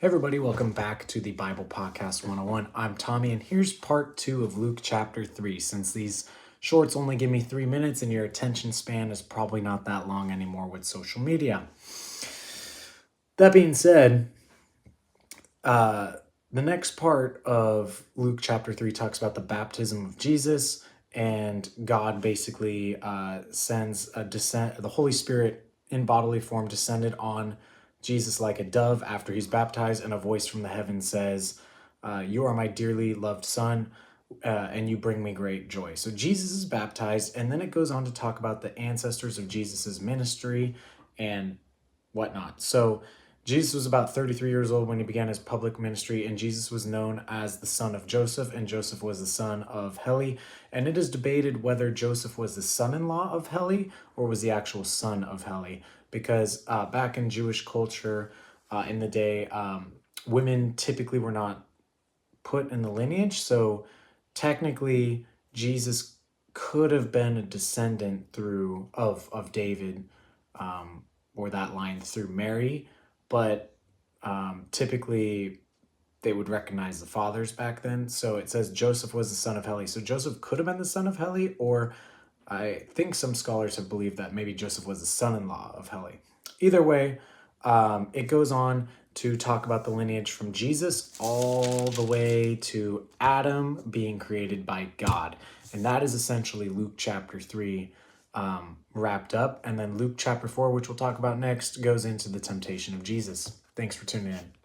Hey everybody, welcome back to the Bible Podcast 101. I'm Tommy, and here's part 2 of Luke chapter 3. Since these shorts only give me 3 minutes and your attention span is probably not that long anymore with social media. That being said, the next part of Luke chapter 3 talks about the baptism of Jesus, and God basically sends the Holy Spirit in bodily form descended on Jesus like a dove after he's baptized, and a voice from the heavens says, you are my dearly loved son, and you bring me great joy. So Jesus is baptized, and then it goes on to talk about the ancestors of Jesus's ministry and whatnot. So Jesus was about 33 years old when he began his public ministry, and Jesus was known as the son of Joseph, and Joseph was the son of Heli. And it is debated whether Joseph was the son-in-law of Heli or was the actual son of Heli, because back in Jewish culture in the day, women typically were not put in the lineage. So technically, Jesus could have been a descendant of David, or that line through Mary, but typically they would recognize the fathers back then. So it says Joseph was the son of Heli. So Joseph could have been the son of Heli, or I think some scholars have believed that maybe Joseph was the son-in-law of Heli. Either way, it goes on to talk about the lineage from Jesus all the way to Adam being created by God. And that is essentially Luke chapter 3 wrapped up. And then Luke chapter 4, which we'll talk about next, goes into the temptation of Jesus. Thanks for tuning in.